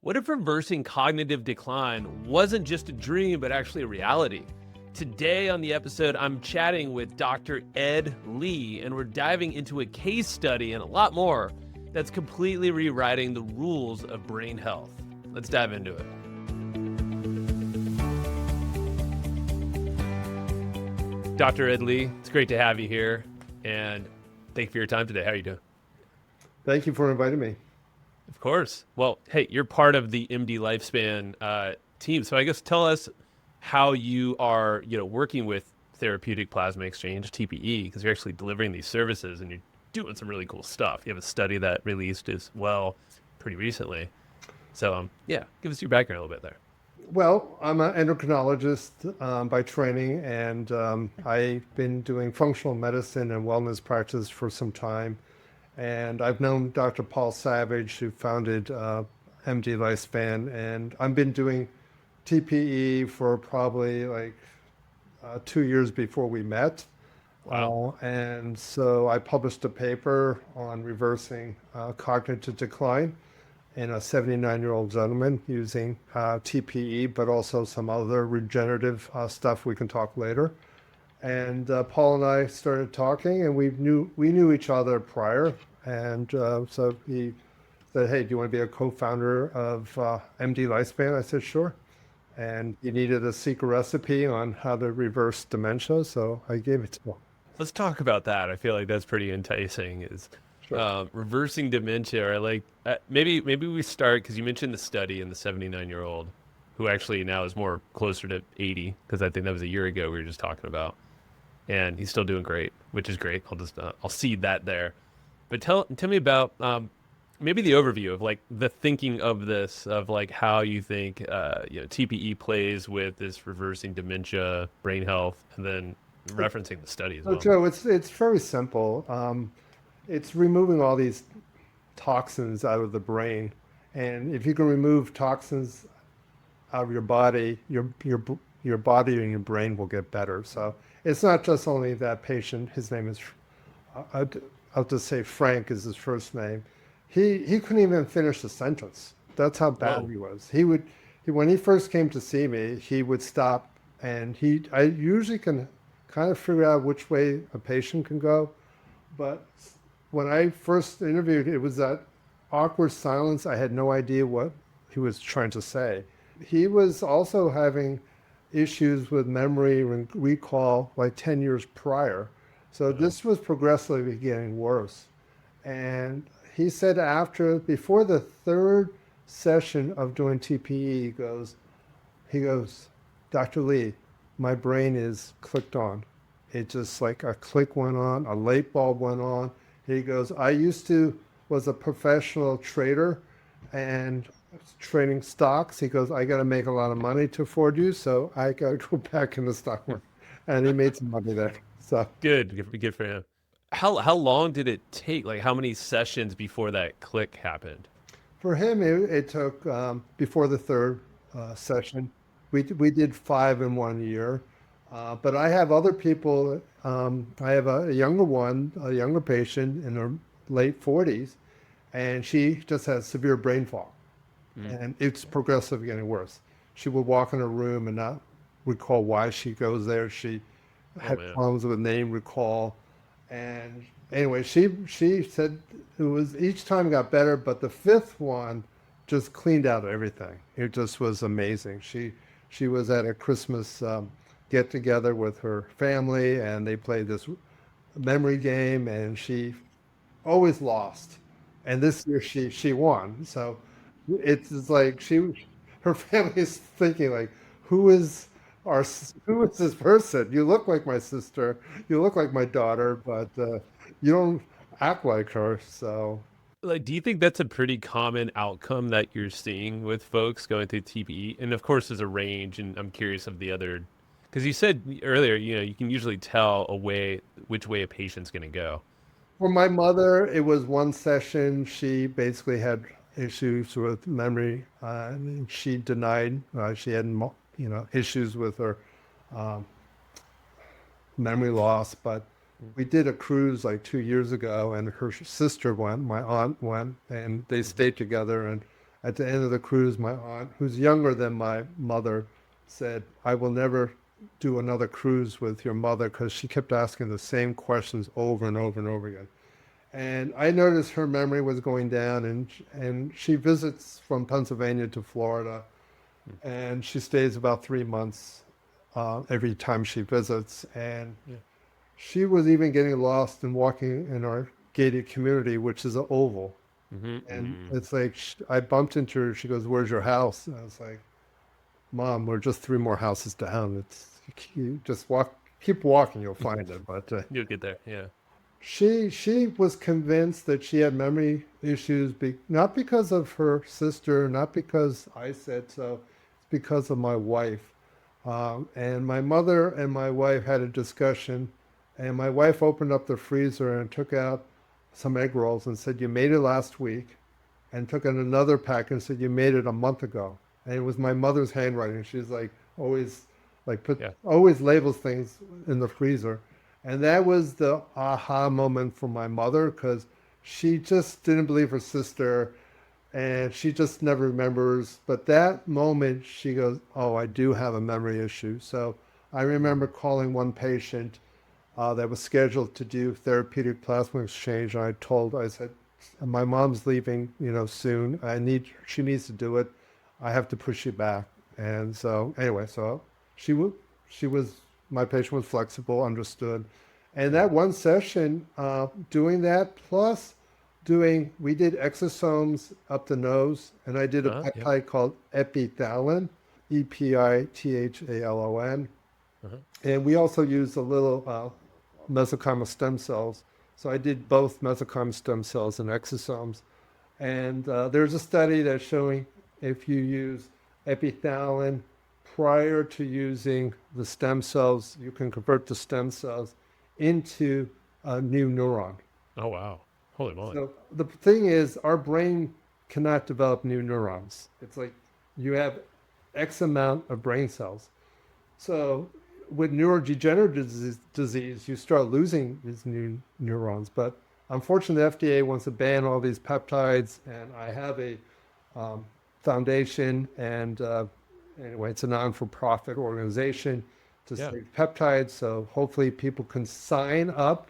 What if reversing cognitive decline wasn't just a dream, but actually a reality? Today on the episode, I'm chatting with Dr. Ed Lee, and we're diving into a case study and a lot more that's completely rewriting the rules of brain health. Let's dive into it. Dr. Ed Lee, it's great to have you here, and thank you for your time today. How are you doing? Thank you for inviting me. Of course. Well, hey, you're part of the MDLifespan team, so I guess tell us how you are, working with Therapeutic Plasma Exchange (TPE) because you're actually delivering these services and you're doing some really cool stuff. You have a study that released as well pretty recently. So, yeah, give us your background a little bit there. Well, I'm an endocrinologist by training, and I've been doing functional medicine and wellness practice for some time. And I've known Dr. Paul Savage, who founded MDLifespan, and I've been doing TPE for probably like 2 years before we met. Wow. And so I published a paper on reversing cognitive decline in a 79-year-old gentleman using TPE, but also some other regenerative stuff we can talk later. And Paul and I started talking, and we knew each other prior. And so he said, "Hey, do you want to be a co-founder of MD Lifespan?" I said, "Sure." And he needed a secret recipe on how to reverse dementia, so I gave it to him. Let's talk about that. I feel like that's pretty enticing. Is Sure. reversing dementia, or like maybe we start because you mentioned the study in the 79-year-old who actually now is more closer to 80 because I think that was a year ago we were just talking about, and he's still doing great, which is great. I'll seed that there. But tell me about maybe the overview of like the thinking of this, of like how you think TPE plays with this reversing dementia, brain health, and then referencing the study as So well. Joe, it's very simple. It's removing all these toxins out of the brain, and if you can remove toxins out of your body, your body and your brain will get better. So it's not just only that patient. His name is, I'll, I'll just say Frank is his first name. He couldn't even finish a sentence. That's how bad Whoa. he was. When he first came to see me, he would stop, and I usually can kind of figure out which way a patient can go, but when I first interviewed, it was that awkward silence. I had no idea what he was trying to say. He was also having issues with memory and recall like 10 years prior. So Wow. this was progressively getting worse. And he said before the third session of doing TPE, he goes, "Dr. Lee, my brain is clicked on. It just like a click went on, a light bulb went on." He goes, "I used to was a professional trader and trading stocks." He goes, "I got to make a lot of money to afford you, so I got to go back in the stock market." And he made some money there. So Good for him. How long did it take? Like how many sessions before that click happened? for him, it took before the third session. We did five in 1 year. But I have other people. I have a younger one, a younger patient in her late 40s, and she just has severe brain fog, Mm. and it's progressively getting worse. She would walk in a room and not recall why she goes there. She Oh had man. problems with name recall, and anyway, she said it was each time got better, but the fifth one just cleaned out everything. It just was amazing. She was at a Christmas get together with her family, and they played this memory game, and she always lost. And this year she won. So it's like her family is thinking like, who is who is this person? You look like my sister, you look like my daughter, but you don't act like her. So Like, do you think that's a pretty common outcome that you're seeing with folks going through TPE? And of course, there's a range, and I'm curious of the other, because you said earlier, you can usually tell which way a patient's going to go. for my mother, it was one session. She basically had issues with memory. And she denied she had issues with her um, memory loss. But Mm. we did a cruise like 2 years ago, and her sister went, my aunt went, and they Mhm. stayed together. And at the end of the cruise, my aunt, who's younger than my mother, said, I will never do another cruise with your mother because she kept asking the same questions over and over and over again. And I noticed her memory was going down, and she visits from Pennsylvania to Florida, and she stays about 3 months every time she visits. And Yeah. she was even getting lost and walking in our gated community, which is an oval. And Mm-hmm. it's like I bumped into her. She goes, "Where's your house?" And I was like, "Mom, we're just three more houses down. It's you just walk, keep walking, you'll find it." But You'll get there. Yeah. she was convinced that she had memory issues, not because of her sister, not because I said so, it's because of my wife. And my mother and my wife had a discussion, and my wife opened up the freezer and took out some egg rolls and said, "You made it last week," and took in another pack and said, "You made it a month ago." And it was my mother's handwriting. She's like always Yeah. always labels things in the freezer. And that was the aha moment for my mother because she just didn't believe her sister and she just never remembers. But that moment, she goes, "Oh, I do have a memory issue." So I remember calling one patient that was scheduled to do therapeutic plasma exchange. And I said, "My mom's leaving, soon. She needs to do it. I have to push you back." And so anyway, so she w- she was, my patient was flexible, understood. And Yeah. that one session, doing that plus we did exosomes up the nose, and I did a Yep. peptide called epithalin, Epithalon. Uh-huh. And we also used a little mesenchymal stem cells. So I did both mesenchymal stem cells and exosomes. And there's a study that's showing if you use epithalin prior to using the stem cells, you can convert the stem cells into a new neuron. Oh wow. Holy moly. So the thing is, our brain cannot develop new neurons. It's like you have X amount of brain cells. So with neurodegenerative disease, you start losing these new neurons. But unfortunately, the FDA wants to ban all these peptides, and I have a um, foundation, and anyway, it's a non-for-profit organization to Yeah. save peptides. So hopefully, people can sign up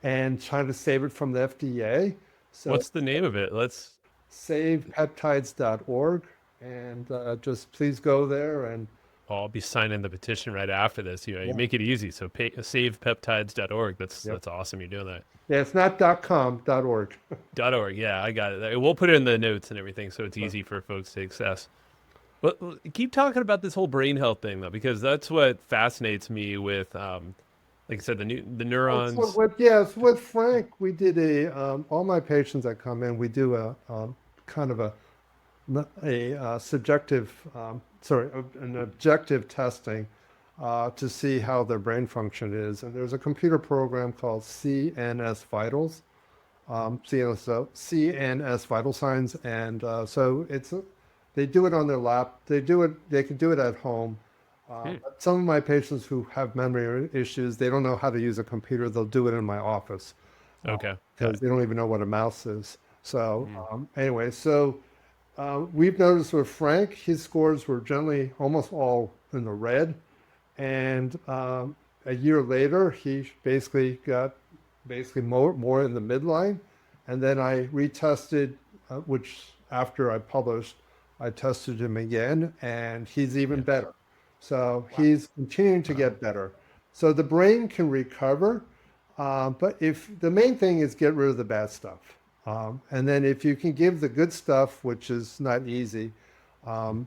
and try to save it from the FDA. So What's the name of it? Let's. savepeptides.org, and just please go there and I'll be signing the petition right after this. You yeah, make it easy. So savepeptides.org. yeah. That's awesome. You're doing that. Yeah, it's not .com, .org. .org. Yeah, I got it. We'll put it in the notes and everything, so it's easy for folks to access. But keep talking about this whole brain health thing though, because that's what fascinates me with, like I said, the So neurons. with Frank, we did all my patients that come in, we do kind of a subjective, an objective testing to see how their brain function is. And there's a computer program called CNS Vitals, CNS Vital Signs, and so they do it on their lap. They can do it at home. Hmm. But some of my patients who have memory issues, they don't know how to use a computer. They'll do it in my office Okay, got because it. they don't even know what a mouse is. So Mm. anyway, so we've noticed with Frank, his scores were generally almost all in the red. And a year later, he basically got more in the midline. And then I retested, which after I published, I tested him again, and he's even Yeah. better. So Wow. he's continuing to Wow. get better. So the brain can recover, but if the main thing is get rid of the bad stuff. And then if you can give the good stuff, which is not easy,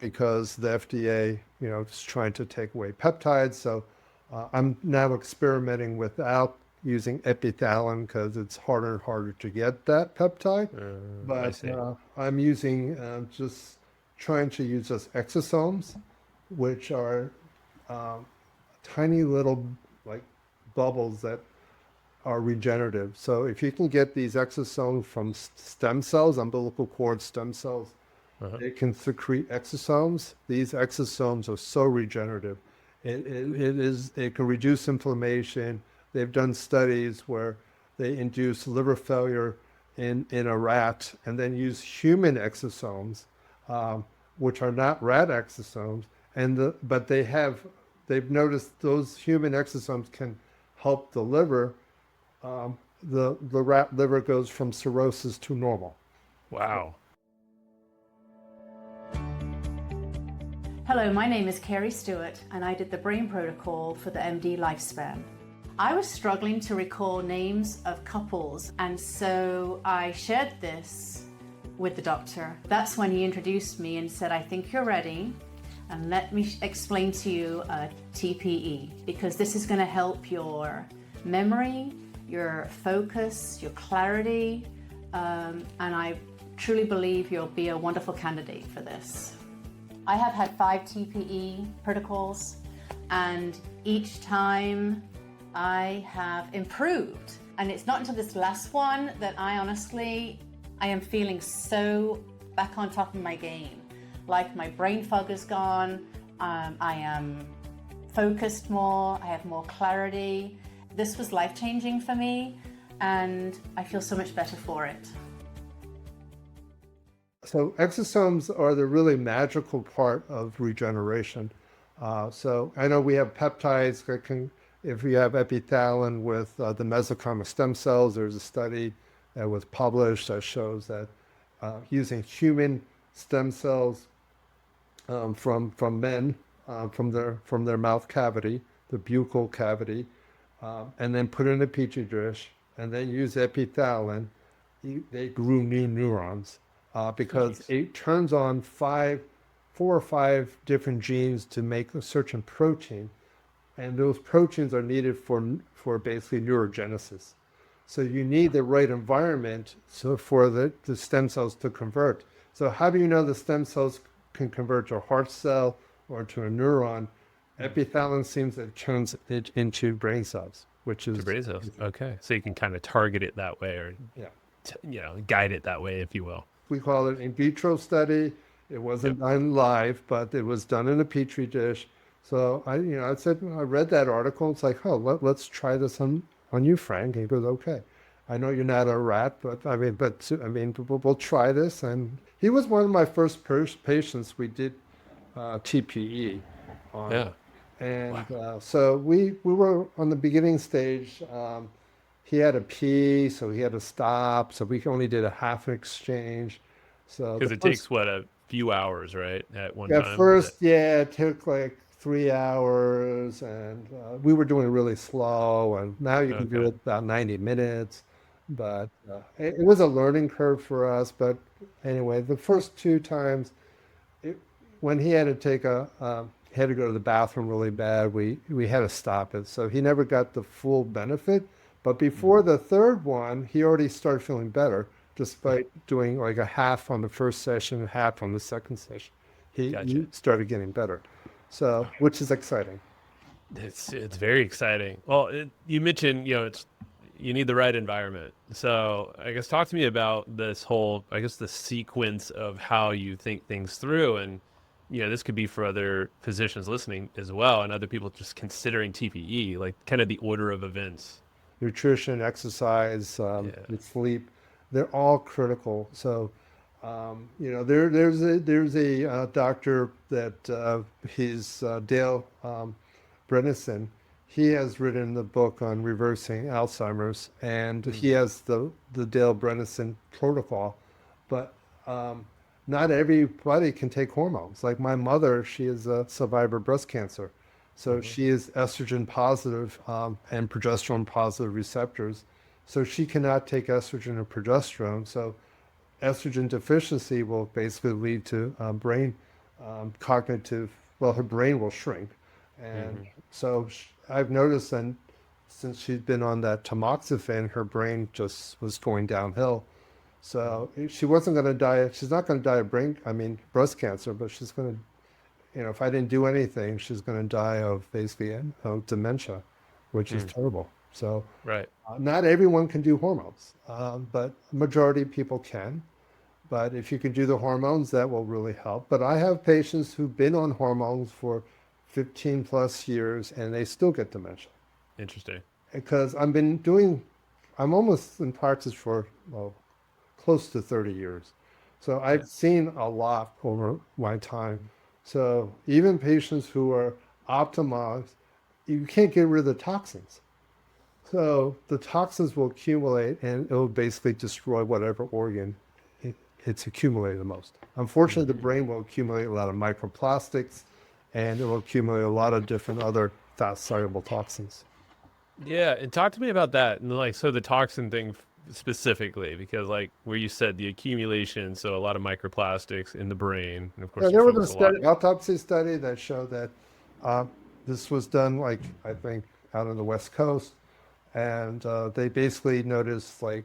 because the FDA, is trying to take away peptides. So I'm now experimenting without using epithalin because it's harder and harder to get that peptide. I But see. I'm using just trying to use just exosomes, which are um, tiny little like bubbles that are regenerative. So if you can get these exosomes from stem cells, umbilical cord stem cells, Uh-huh. they can secrete exosomes. These exosomes are so regenerative. It can reduce inflammation. They've done studies where they induce liver failure in a rat and then use human exosomes, which are not rat exosomes, but they've noticed those human exosomes can help the liver. The rat liver goes from cirrhosis to normal. Wow. Hello, my name is Carrie Stewart, and I did the brain protocol for the MDLifespan. I was struggling to recall names of couples, and so I shared this with the doctor. That's when he introduced me and said, I think you're ready, and let me explain to you TPE, because this is going to help your memory, your focus, your clarity, and I truly believe you'll be a wonderful candidate for this. I have had 5 TPE protocols, and each time I have improved. And it's not until this last one that I am feeling so back on top of my game. Like my brain fog is gone, I am focused more, I have more clarity. This was life-changing for me, and I feel so much better for it. So exosomes are the really magical part of regeneration. So I know we have peptides that can, if you have epithalin with the mesenchymal stem cells, there's a study that was published that shows that using human stem cells from men, from their mouth cavity, the buccal cavity, and then put in a petri dish, and then use epithalin, they grew new neurons. Because it turns on 4 or 5 different genes to make a certain protein, and those proteins are needed for basically neurogenesis. So you need the right environment for the stem cells to convert. So how do you know the stem cells can convert to a heart cell or to a neuron? Epithalin seems that it turns it into brain cells, which is brain cells. Okay, so you can kind of target it that way, or guide it that way, if you will. We call it in vitro study. It wasn't done live, but it was done in a petri dish. So I read that article. It's like, oh, let's try this on you, Frank. And he goes, okay. I know you're not a rat, but we'll try this. And he was one of my first patients we did TPE on. Yeah. And so we were on the beginning stage. He had a pee, so he had to stop. So we only did a half exchange. So because it takes a few hours, right? At one yeah, time. first, it took like 3 hours, and we were doing it really slow. And now you can do it about 90 minutes. But it was a learning curve for us. But anyway, the first 2 times, when he had to he had to go to the bathroom really bad, we had to stop it. So he never got the full benefit. But before the third one, he already started feeling better, despite doing like a half on the first session, half on the second session. He started getting better, so which is exciting. It's very exciting. Well, you mentioned you need the right environment. So I guess talk to me about this whole the sequence of how you think things through, and this could be for other physicians listening as well, and other people just considering TPE, like kind of the order of events. Nutrition, exercise, sleep, they're all critical. So, there's a doctor that he's Dale Bredesen. He has written the book on reversing Alzheimer's, and he has the Dale Bredesen protocol. But not everybody can take hormones. Like my mother, she is a survivor of breast cancer. So she is estrogen positive and progesterone positive receptors. So she cannot take estrogen or progesterone. So estrogen deficiency will basically lead to brain cognitive, her brain will shrink. And so I've noticed that since she's been on that tamoxifen, her brain just was going downhill. So she wasn't going to die. She's not going to die of breast cancer, but she's going to, if I didn't do anything, she's going to die of basically dementia, which is terrible. So not everyone can do hormones, but majority of people can. But if you can do the hormones, that will really help. But I have patients who've been on hormones for 15 plus years and they still get dementia. Interesting. Because I'm almost in practice for close to 30 years. So I've seen a lot over my time. So even patients who are optimized, you can't get rid of the toxins. So the toxins will accumulate and it will basically destroy whatever organ it's accumulated the most. Unfortunately, the brain will accumulate a lot of microplastics and it will accumulate a lot of different other fast soluble toxins. Yeah, and talk to me about that. And like, so the toxin thing specifically, because like where you said the accumulation, so a lot of microplastics in the brain, and of Yeah, course you there was a focus a lot. study, autopsy study that showed that uh, this was done, like, I think, out on the West Coast. And they basically noticed, like,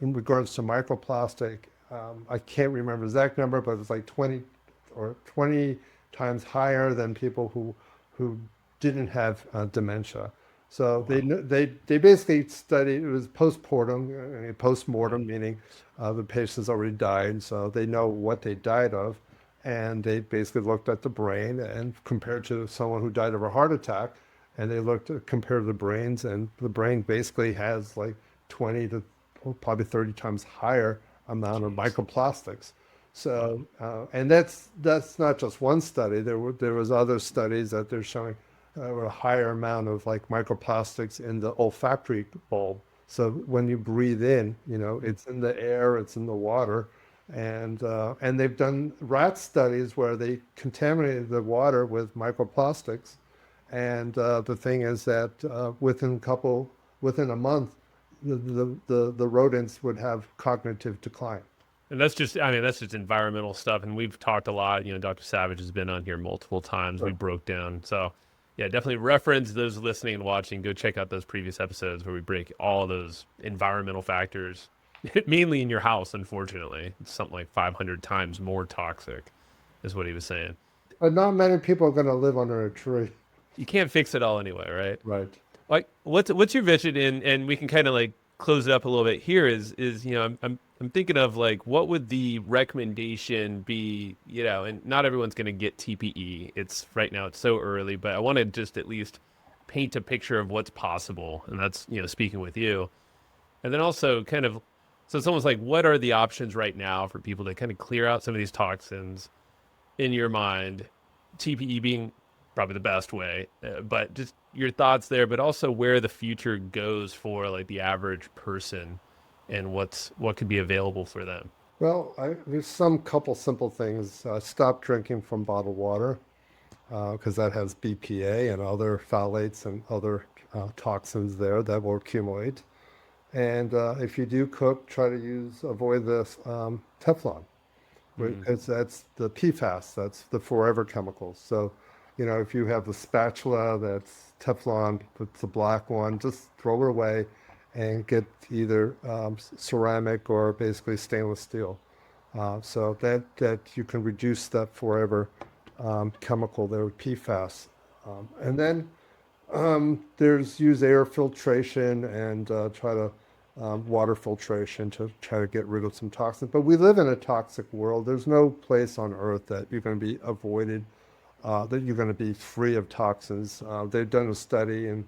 in regards to microplastic, I can't remember the exact number, but it's like 20 times higher than people who didn't have dementia. So Wow. they basically studied, it was postmortem, Yeah. postmortem meaning the patient's already died, so they know what they died of. And they basically looked at the brain and compared to someone who died of a heart attack, and they looked at compared the brains, and the brain basically has like 20 to probably 30 times higher amount of Jeez. microplastics. Wow. So, and that's not just one study. There was other studies that they're showing a higher amount of like microplastics in the olfactory bulb. So when you breathe in, it's in the air, it's in the water, and they've done rat studies where they contaminated the water with microplastics, and the thing is that within a month, the rodents would have cognitive decline. And that's just, I mean, that's just environmental stuff. And we've talked a lot. You know, Dr. Savage has been on here multiple times. We Sure. broke down. So, yeah, definitely reference those listening and watching. Go check out those previous episodes where we break all those environmental factors, mainly in your house, unfortunately. It's something like 500 times more toxic, is what he was saying. But not many people are going to live under a tree. You can't fix it all anyway, right? Right. Like what's your vision, and we can kind of like close it up a little bit here, is you know I'm thinking of like what would the recommendation be, you know, and not everyone's going to get TPE. It's right now, it's so early, but I want to just at least paint a picture of what's possible, and that's, you know, speaking with you. And then also kind of, so it's almost like what are the options right now for people to kind of clear out some of these toxins in your mind, TPE being probably the best way, but just your thoughts there, but also where the future goes for like the average person and what could be available for them. Well, there's some couple simple things. Stop drinking from bottled water because that has BPA and other phthalates and other toxins there that will accumulate. And if you do cook, try to avoid this Teflon, Mm, because that's the PFAS, that's the forever chemicals. So, if you have the spatula that's Teflon, it's the black one, just throw it away and get either ceramic or basically stainless steel. So that you can reduce that forever chemical there with PFAS. And then there's use air filtration and try to water filtration to try to get rid of some toxins. But we live in a toxic world. There's no place on earth that you're going to be avoided, that you're going to be free of toxins. They've done a study in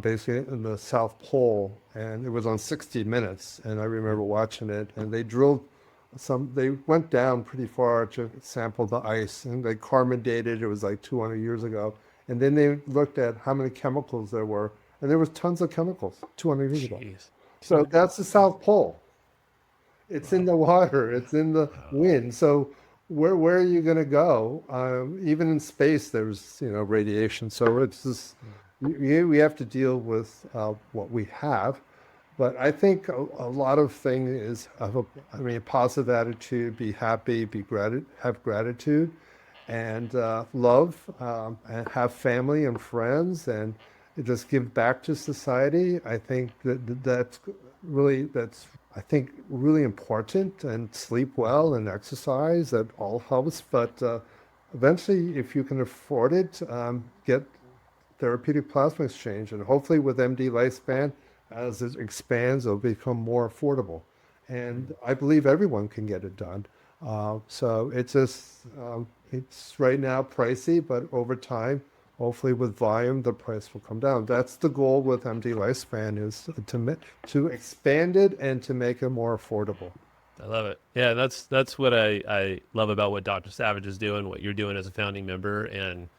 basically in the South Pole, and it was on 60 Minutes, and I remember watching it, and they went down pretty far to sample the ice, and they carbon dated, it was like 200 years ago, and then they looked at how many chemicals there were, and there was tons of chemicals 200 years ago. jeez. So that's the South Pole. It's in Wow. the water, it's in the Wow. wind. So where are you going to go? Even in space, there's radiation. So it's just we have to deal with what we have. But I think a lot of thing is a positive attitude, be happy, have gratitude, and love, and have family and friends, and just give back to society. I think that's I think really important, and sleep well and exercise, that all helps. But eventually, if you can afford it, get therapeutic plasma exchange, and hopefully with MDLifespan, as it expands, it'll become more affordable. And I believe everyone can get it done. So it's right now pricey, but over time, hopefully with volume, the price will come down. That's the goal with MDLifespan, is to expand it and to make it more affordable. I love it. Yeah, that's what I love about what Dr. Savage is doing, what you're doing as a founding member. And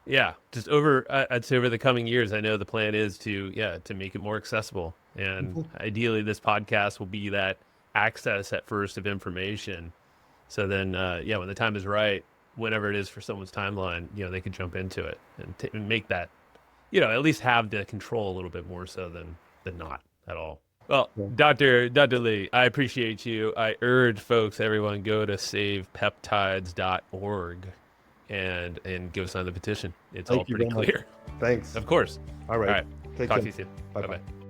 yeah, just I'd say over the coming years, I know the plan is to make it more accessible. And ideally, this podcast will be that access at first of information. So then, when the time is right, whenever it is for someone's timeline, they could jump into it and make that, at least have the control a little bit more so than not at all. Well, Dr. Lee, I appreciate you. I urge folks, everyone, go to savepeptides.org and go sign the petition. It's all Thank you pretty very much. clear. Thanks. Of course. All right. All right. Take Talk care. to you soon. Bye-bye. Bye-bye.